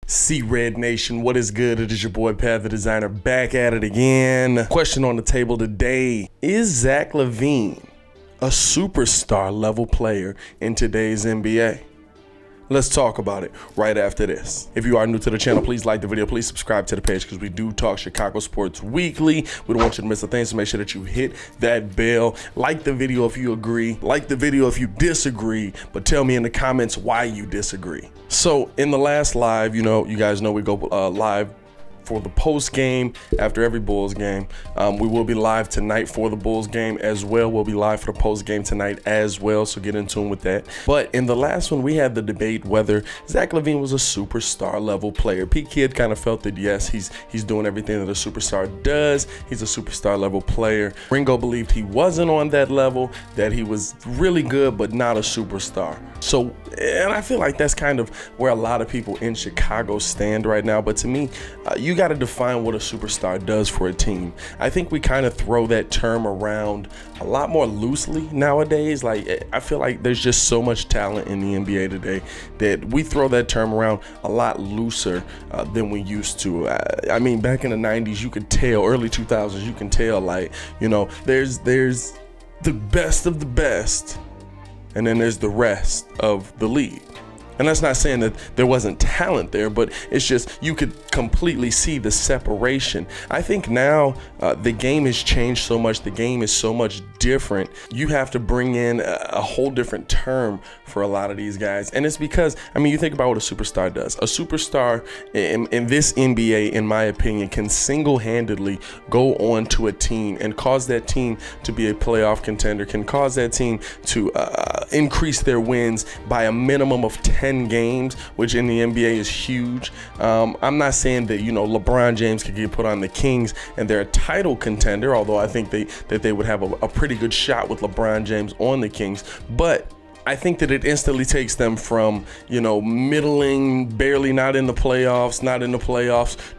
See Red Nation, what is good? It is your boy Pat the Designer back at it again. Question on the table today: is Zach Lavine a superstar level player in today's NBA? Let's talk about it right after this. If you are new to the channel, please like the video. Please subscribe to the page because we do talk Chicago sports weekly. We don't want you to miss a thing, so make sure that you hit that bell. Like the video if you agree. Like the video if you disagree, but tell me in the comments why you disagree. So in the last live, you guys know we go live for the post game after every Bulls game. We will be live tonight for the Bulls game as well. We'll be live for the post game tonight as well, so get in tune with that. But in the last one, we had the debate whether Zach Lavine was a superstar level player. Pete Kidd kind of felt that yes, he's doing everything that a superstar does. He's a superstar level player. Ringo believed he wasn't on that level, that he was really good but not a superstar. So, and I feel like that's kind of where a lot of people in Chicago stand right now. But to me, you got to define what a superstar does for a team. I think we kind of throw that term around a lot more loosely nowadays. Like, I feel like there's just so much talent in the NBA today that we throw that term around a lot looser than we used to. I mean, back in the 90s, you could tell, early 2000s, you can tell, like, there's the best of the best, and then there's the rest of the league. And that's not saying that there wasn't talent there, but it's just you could completely see the separation. I think now the game has changed so much. The game is so much different. You have to bring in a whole different term for a lot of these guys. And it's because, I mean, you think about what a superstar does. A superstar in this NBA, in my opinion, can single-handedly go on to a team and cause that team to be a playoff contender, can cause that team to increase their wins by a minimum of 10 games, which in the NBA is huge. I'm not saying that LeBron James could get put on the Kings and they're a title contender, although I think that they would have a pretty good shot with LeBron James on the Kings, but I think that it instantly takes them from, middling, barely not in the playoffs,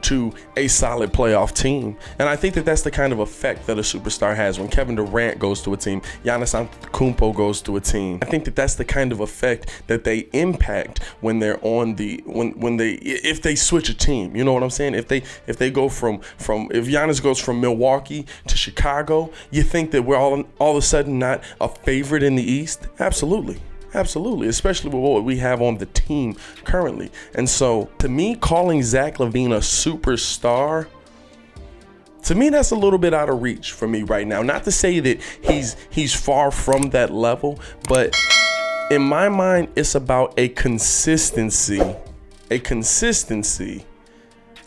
to a solid playoff team. And I think that that's the kind of effect that a superstar has when Kevin Durant goes to a team, Giannis Antetokounmpo goes to a team. I think that that's the kind of effect that they impact when they're on the, if they switch a team, you know what I'm saying? If they go if Giannis goes from Milwaukee to Chicago, you think that we're all of a sudden not a favorite in the East? Absolutely. Absolutely, especially with what we have on the team currently. And so, to me, calling Zach Lavine a superstar, to me, that's a little bit out of reach for me right now. Not to say that he's far from that level, but in my mind, it's about a consistency,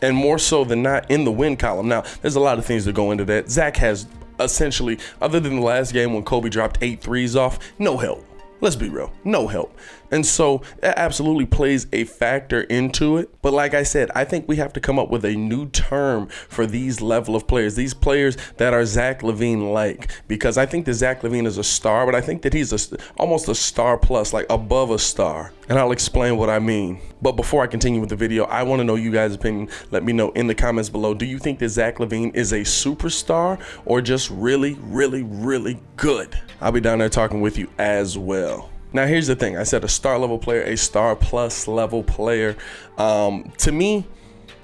and more so than not in the win column. Now, there's a lot of things that go into that. Zach has essentially, other than the last game when Kobe dropped 8 threes off, no help. Let's be real, no help. And so that absolutely plays a factor into it. But like I said, I think we have to come up with a new term for these level of players, these players that are Zach Lavine-like, because I think that Zach Lavine is a star, but I think that he's almost a star plus, like above a star. And I'll explain what I mean. But before I continue with the video, I want to know you guys' opinion. Let me know in the comments below. Do you think that Zach Lavine is a superstar or just really, really, really good? I'll be down there talking with you as well. Now, here's the thing. I said a star level player, a star plus level player. To me,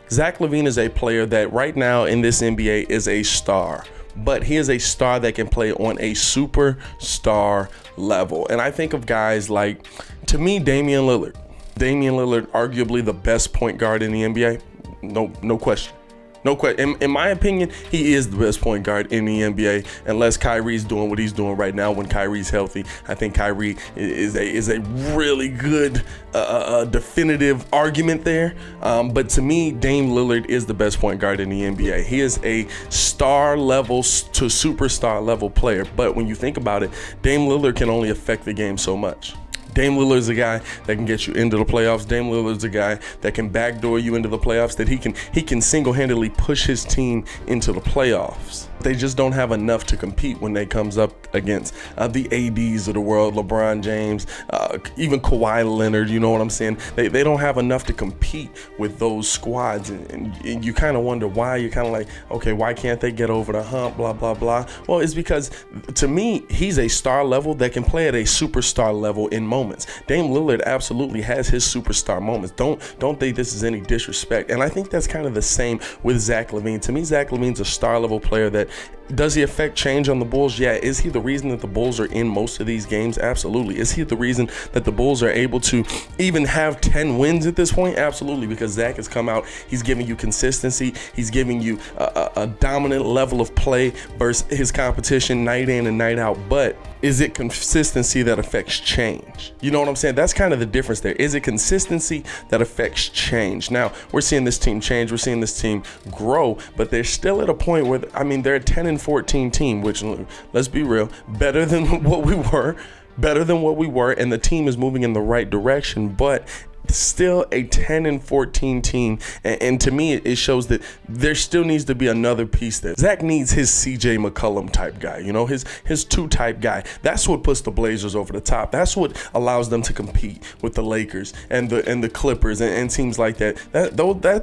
Zach Lavine is a player that right now in this NBA is a star, but he is a star that can play on a superstar level. And I think of guys like, to me, Damian Lillard. Damian Lillard, arguably the best point guard in the NBA. No question. No question. In my opinion, he is the best point guard in the NBA, unless Kyrie's doing what he's doing right now. When Kyrie's healthy, I think Kyrie is a really good definitive argument there. But to me, Dame Lillard is the best point guard in the NBA. He is a star level to superstar level player. But when you think about it, Dame Lillard can only affect the game so much. Dame Lillard's a guy that can get you into the playoffs. Dame Lillard's a guy that can backdoor you into the playoffs, that he can single-handedly push his team into the playoffs. they just don't have enough to compete when they comes up against the ADs of the world, LeBron James, even Kawhi Leonard. You know what I'm saying? They don't have enough to compete with those squads, and you kind of wonder why. You're kind of like, okay, why can't they get over the hump? Blah blah blah. Well, it's because to me, he's a star level that can play at a superstar level in moments. Dame Lillard absolutely has his superstar moments. Don't think this is any disrespect. And I think that's kind of the same with Zach Lavine. To me, Zach Lavine's a star level player that, does he affect change on the Bulls? Yeah. Is he the reason that the Bulls are in most of these games? Absolutely. Is he the reason that the Bulls are able to even have 10 wins at this point? Absolutely, because Zach has come out, he's giving you consistency, he's giving you a dominant level of play versus his competition night in and night out. But is it consistency that affects change? You know what I'm saying? That's kind of the difference there. Is it consistency that affects change? Now, we're seeing this team change, we're seeing this team grow, but they're still at a point where, I mean, they're a 10-14 team, which, let's be real, better than what we were, and the team is moving in the right direction, but still a 10-14 team, and to me it shows that there still needs to be another piece there. Zach needs his CJ McCollum type guy, you know, his 2 type guy. That's what puts the Blazers over the top. That's what allows them to compete with the Lakers and the Clippers and teams like that.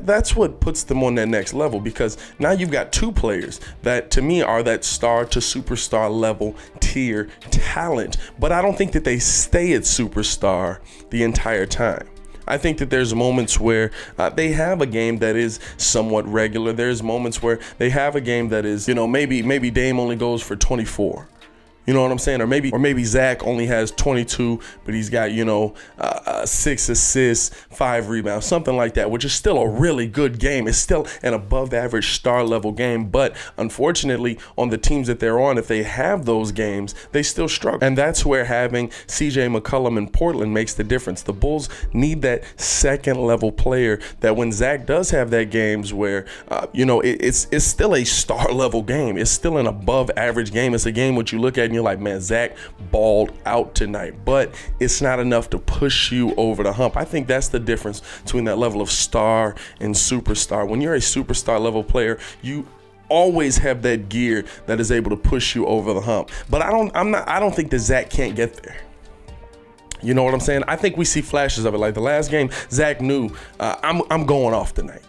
That's what puts them on that next level, because now you've got 2 players that to me are that star to superstar level tier talent, but I don't think that they stay at superstar the entire time. I think that there's moments where they have a game that is somewhat regular. There's moments where they have a game that is, you know, maybe Dame only goes for 24. You know what I'm saying? Or maybe Zach only has 22, but he's got, you know, 6 assists, 5 rebounds, something like that, which is still a really good game. It's still an above average star level game. But unfortunately, on the teams that they're on, if they have those games, they still struggle. And that's where having CJ McCollum in Portland makes the difference. The Bulls need that second level player that when Zach does have that games where, you know, it's still a star level game. It's still an above average game. It's a game which you look at and you're like, man, Zach balled out tonight, but it's not enough to push you over the hump. I think that's the difference between that level of star and superstar. When you're a superstar level player, you always have that gear that is able to push you over the hump. But I don't think that Zach can't get there. You know what I'm saying? I think we see flashes of it. Like the last game, Zach knew I'm going off tonight.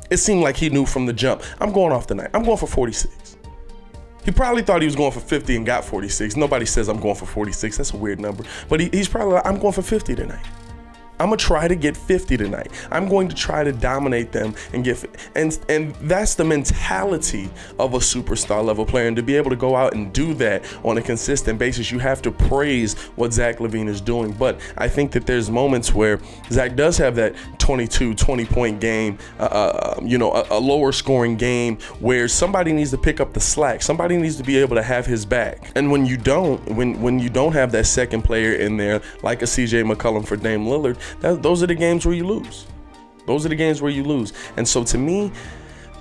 It seemed like he knew from the jump. I'm going off tonight. I'm going for 46. He probably thought he was going for 50 and got 46. Nobody says I'm going for 46. That's a weird number. But he's probably like, I'm going for 50 tonight. I'm gonna try to get 50 tonight. I'm going to try to dominate them and get, and that's the mentality of a superstar level player. And to be able to go out and do that on a consistent basis, you have to praise what Zach Lavine is doing. But I think that there's moments where Zach does have that 20 point game, you know, a lower scoring game where somebody needs to pick up the slack. Somebody needs to be able to have his back. And when you don't, when you don't have that second player in there, like a CJ McCollum for Dame Lillard, those are the games where you lose. Those are the games where you lose. And so to me,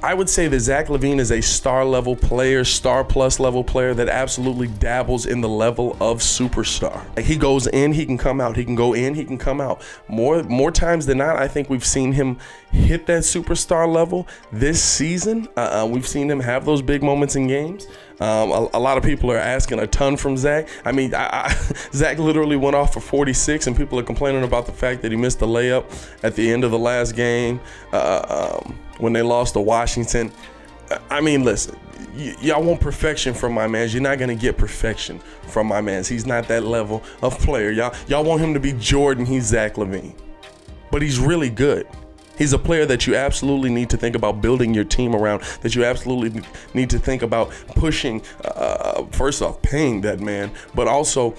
I would say that Zach Lavine is a star level player, star plus level player that absolutely dabbles in the level of superstar. Like he goes in, he can come out. He can go in, he can come out. More times than not, I think we've seen him hit that superstar level this season. We've seen him have those big moments in games. A lot of people are asking a ton from Zach. I mean, Zach literally went off for 46, and people are complaining about the fact that he missed the layup at the end of the last game when they lost to Washington. I mean, listen, y'all want perfection from my man. You're not going to get perfection from my man. He's not that level of player. Y'all want him to be Jordan. He's Zach Lavine. But he's really good. He's a player that you absolutely need to think about building your team around, that you absolutely need to think about pushing, first off, paying that man, but also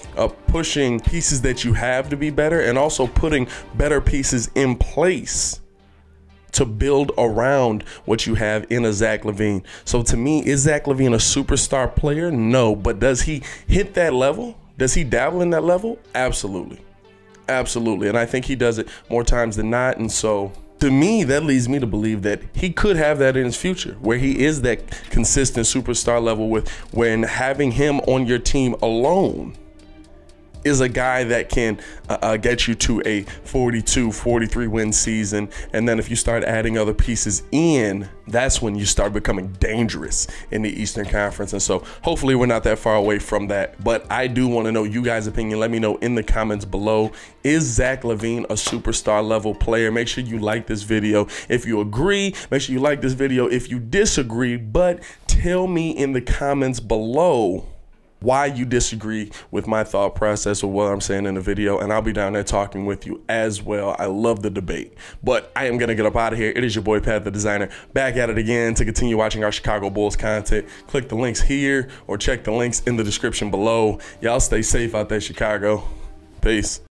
pushing pieces that you have to be better, and also putting better pieces in place to build around what you have in a Zach Lavine. So to me, is Zach Lavine a superstar player? No, but does he hit that level? Does he dabble in that level? Absolutely. Absolutely. And I think he does it more times than not. And so to me, that leads me to believe that he could have that in his future, where he is that consistent superstar level with when having him on your team alone is a guy that can get you to a 42, 43 win season. And then if you start adding other pieces in, that's when you start becoming dangerous in the Eastern Conference. And so hopefully we're not that far away from that. But I do want to know you guys' opinion. Let me know in the comments below. Is Zach Lavine a superstar level player? Make sure you like this video if you agree. Make sure you like this video if you disagree. But tell me in the comments below why you disagree with my thought process or what I'm saying in the video, and I'll be down there talking with you as well. I love the debate, but I am gonna get up out of here. It is your boy Pat the Designer, back at it again to continue watching our Chicago Bulls content. Click the links here or check the links in the description below. Y'all stay safe out there, Chicago. Peace.